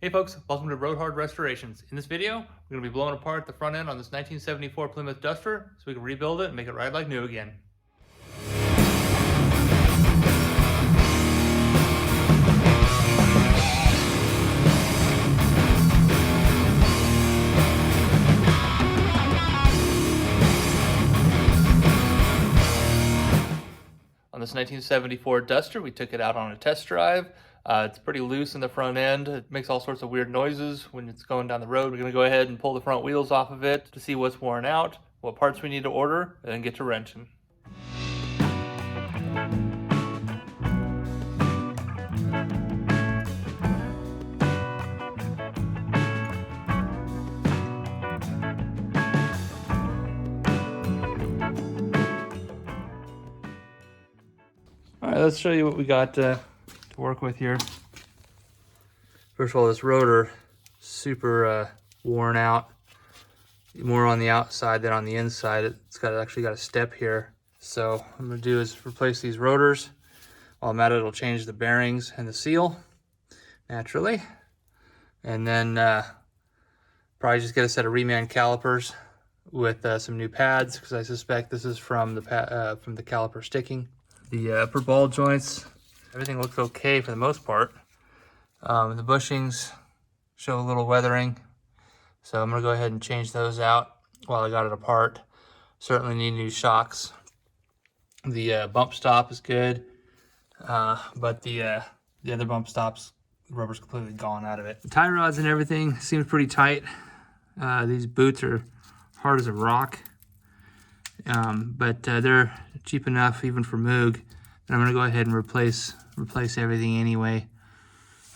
Hey folks, welcome to Road Hard Restorations. In this video, we're going to be blowing apart the front end on this 1974 Plymouth Duster so we can rebuild it and make it ride like new again. On this 1974 Duster, we took it out on a test drive. It's pretty loose in the front end. It makes all sorts of weird noises when it's going down the road. We're going to go ahead and pull the front wheels off of it to see what's worn out, what parts we need to order, and then get to wrenching. All right, let's show you what we got to work with here. First of all, this rotor, super worn out. More on the outside than on the inside. It's actually got a step here. So what I'm gonna do is replace these rotors. While I'm at it, it'll change the bearings and the seal, naturally. And then probably just get a set of reman calipers with some new pads, because I suspect this is from the caliper sticking. The upper ball joints, everything looks okay for the most part. The bushings show a little weathering, so I'm gonna go ahead and change those out while I got it apart. Certainly need new shocks. The bump stop is good, but the other bump stops, the rubber's completely gone out of it. The tie rods and everything seems pretty tight. These boots are hard as a rock, but they're cheap enough even for Moog. And I'm gonna go ahead and replace everything anyway.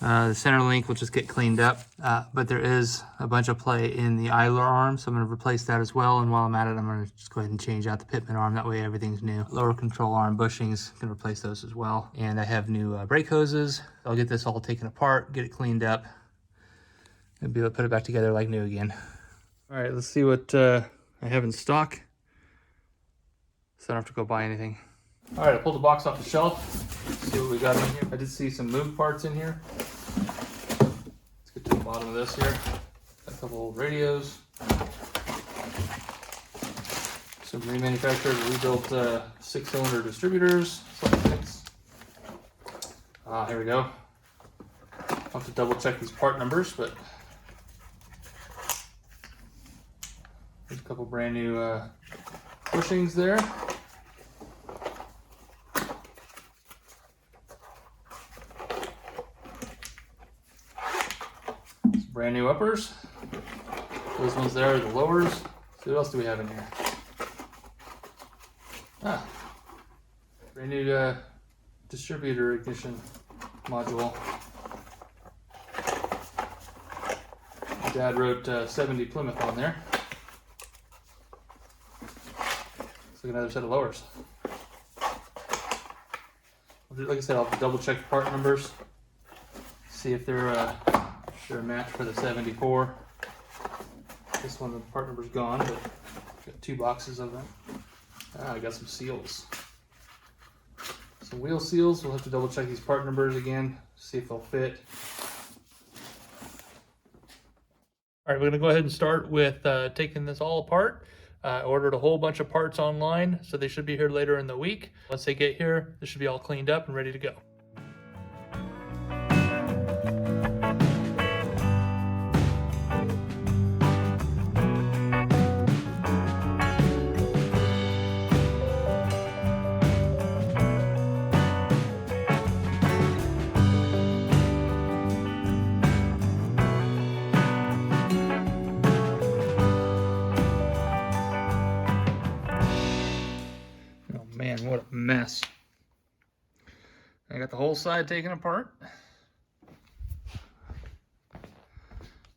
The center link will just get cleaned up, but there is a bunch of play in the idler arm, so I'm going to replace that as well. And while I'm at it, I'm going to just go ahead and change out the pitman arm. That way everything's new. Lower control arm bushings, can replace those as well. And I have new brake hoses. I'll get this all taken apart, get it cleaned up, and be able to put it back together like new again. All right, let's see what I have in stock, so I don't have to go buy anything. All right, I pulled the box off the shelf. Let's see what we got in here. I did see some Moog parts in here. Let's get to the bottom of this here. Got a couple old radios. Some remanufactured, rebuilt 6-cylinder distributors. Here we go. I'll have to double check these part numbers, but there's a couple brand new bushings there. Brand new uppers. Those ones there are the lowers. So what else do we have in here? Brand new distributor ignition module. Dad wrote 70 Plymouth on there. Looks like another set of lowers. Like I said, I'll double check the part numbers, see if they're a match for the 74. This one, the part number's gone, but got 2 boxes of them. I got some seals. Some wheel seals. We'll have to double check these part numbers again, see if they'll fit. All right, we're gonna go ahead and start with taking this all apart. I ordered a whole bunch of parts online, so they should be here later in the week. Once they get here, this should be all cleaned up and ready to go. Man, what a mess. I got the whole side taken apart.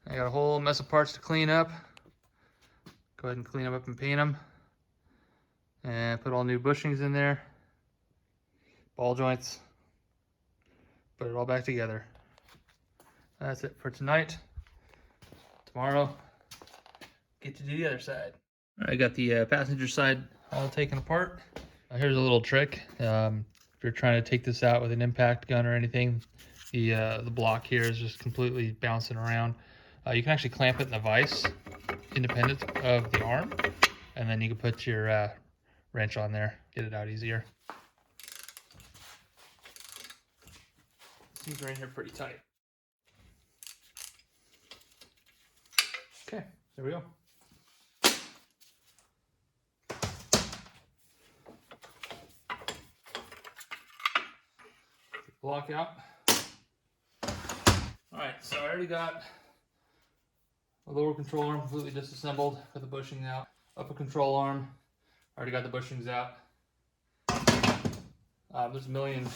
I got a whole mess of parts to clean up. Go ahead and clean them up and paint them. And put all new bushings in there. Ball joints. Put it all back together. That's it for tonight. Tomorrow, get to do the other side. I got the passenger side all taken apart. Here's a little trick. If you're trying to take this out with an impact gun or anything, the block here is just completely bouncing around. You can actually clamp it in the vise independent of the arm, and then you can put your wrench on there, get it out easier. These are in here pretty tight. Okay, there we go. Block out. Alright, so I already got a lower control arm completely disassembled, got the bushing out. Upper control arm, already got the bushings out. There's a million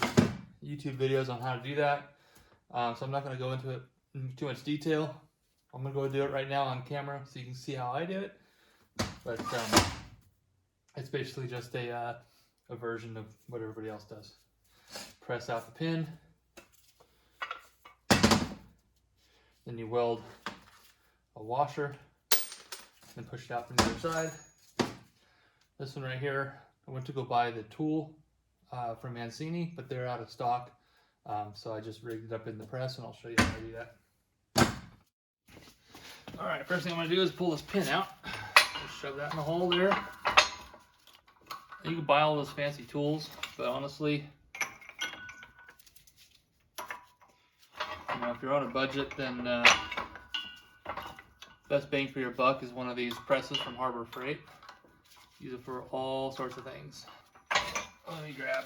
YouTube videos on how to do that, so I'm not going to go into it in too much detail. I'm going to go do it right now on camera so you can see how I do it. But it's basically just a version of what everybody else does. Press out the pin, then you weld a washer and push it out from the other side. This one right here, I went to go buy the tool from Mancini, but they're out of stock, so I just rigged it up in the press, and I'll show you how to do that. All right, first thing I'm gonna do is pull this pin out. Just shove that in the hole there. You can buy all those fancy tools, but honestly, if you're on a budget, then best bang for your buck is one of these presses from Harbor Freight. Use it for all sorts of things. Let me grab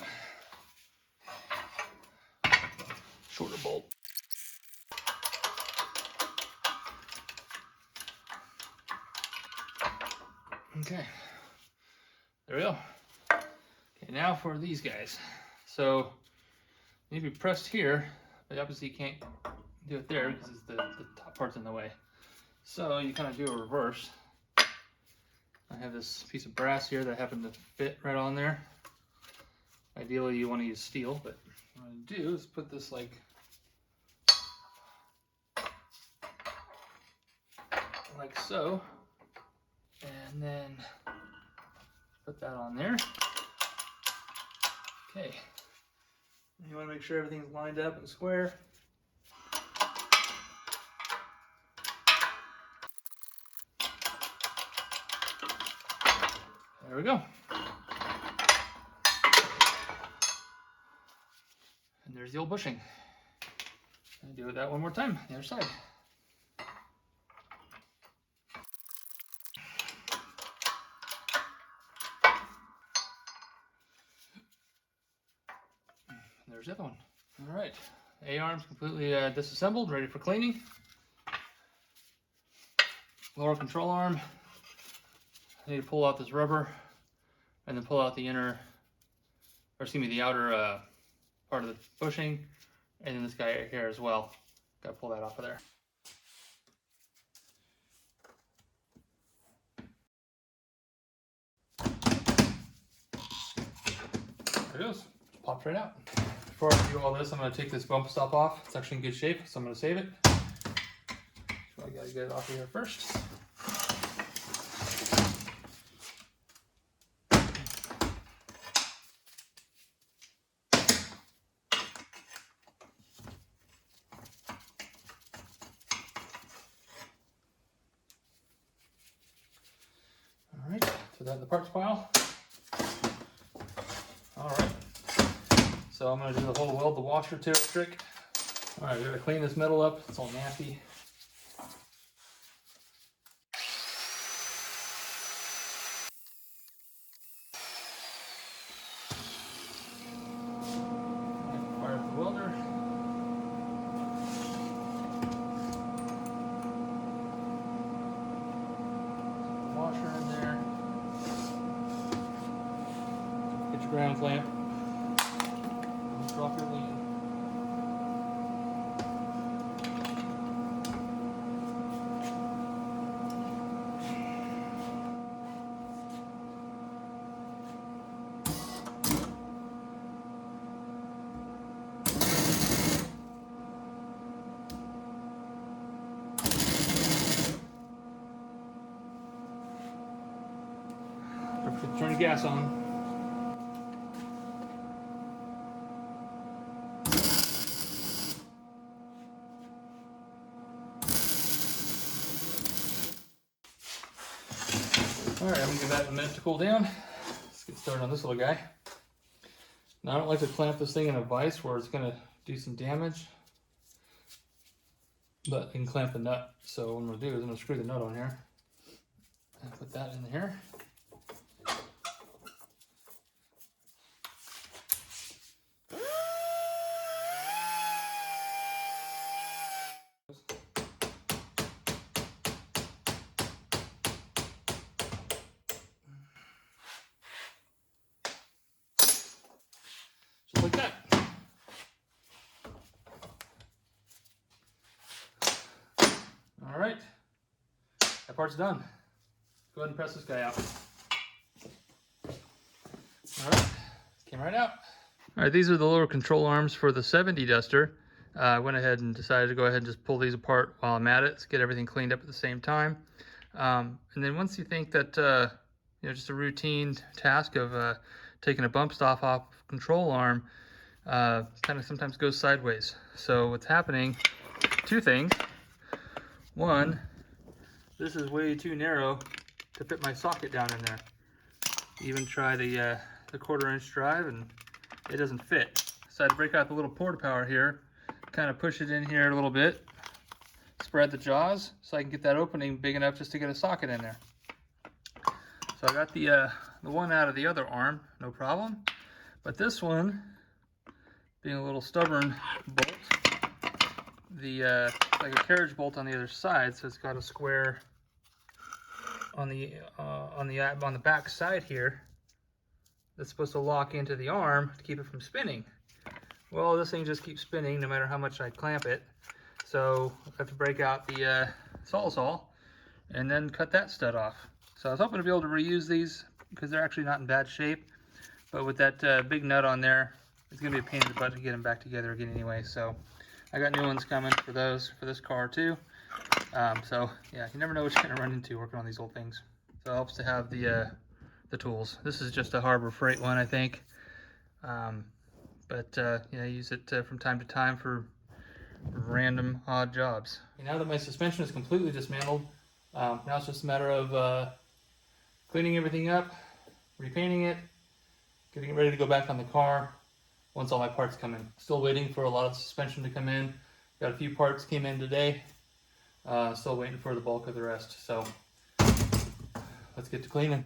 shorter bolt. Okay, there we go. Okay, now for these guys. So they need to be pressed here, but obviously you can't do it there because the top part's in the way. So you kind of do a reverse. I have this piece of brass here that happened to fit right on there. Ideally you want to use steel, but what I'm going to do is put this like so, and then put that on there. Okay, and you want to make sure everything's lined up and square. There we go. And there's the old bushing. And do that one more time, the other side. And there's the other one. All right, A-arm's completely disassembled, ready for cleaning. Lower control arm. I need to pull out this rubber and then pull out the inner, or excuse me, the outer part of the bushing, and then this guy right here as well. Got to pull that off of there. There it goes. Pops right out. Before I do all this, I'm going to take this bump stop off. It's actually in good shape, so I'm going to save it. So I got to get it off of here first. Alright, throw that in the parts pile. Alright, so I'm going to do the whole weld the washer to it trick. Alright, we're going to clean this metal up, it's all nappy. Fire up the welder. Washer in there. Get your ground clamp. Don't drop your lead. Turn the gas on. All right, I'm gonna give that a minute to cool down. Let's get started on this little guy. Now I don't like to clamp this thing in a vise where it's gonna do some damage, but I can clamp the nut. So what I'm gonna do is I'm gonna screw the nut on here and put that in here. Just like that. All right, that part's done. Go ahead and press this guy out. All right, came right out. All right, these are the little control arms for the 70 Duster. I went ahead and decided to go ahead and just pull these apart while I'm at it to get everything cleaned up at the same time. And then once you think that, you know, just a routine task of taking a bump stop off control arm kind of sometimes goes sideways. So what's happening, two things. One, this is way too narrow to fit my socket down in there. Even try the 1/4-inch drive and it doesn't fit. So I had to break out the little porta power here, kind of push it in here a little bit, spread the jaws so I can get that opening big enough just to get a socket in there. So I got the one out of the other arm, no problem. But this one, being a little stubborn bolt, like a carriage bolt on the other side, so it's got a square on the back side here that's supposed to lock into the arm to keep it from spinning. Well, this thing just keeps spinning no matter how much I clamp it. So I have to break out the Sawzall and then cut that stud off. So I was hoping to be able to reuse these because they're actually not in bad shape. But with that big nut on there, it's gonna be a pain in the butt to get them back together again anyway. So I got new ones coming for those, for this car too. So yeah, you never know what you're gonna run into working on these old things. So it helps to have the tools. This is just a Harbor Freight one, I think. But yeah, I use it from time to time for random odd jobs. Okay, now that my suspension is completely dismantled, now it's just a matter of cleaning everything up, repainting it, getting it ready to go back on the car once all my parts come in. Still waiting for a lot of the suspension to come in. Got a few parts came in today. Still waiting for the bulk of the rest. So let's get to cleaning.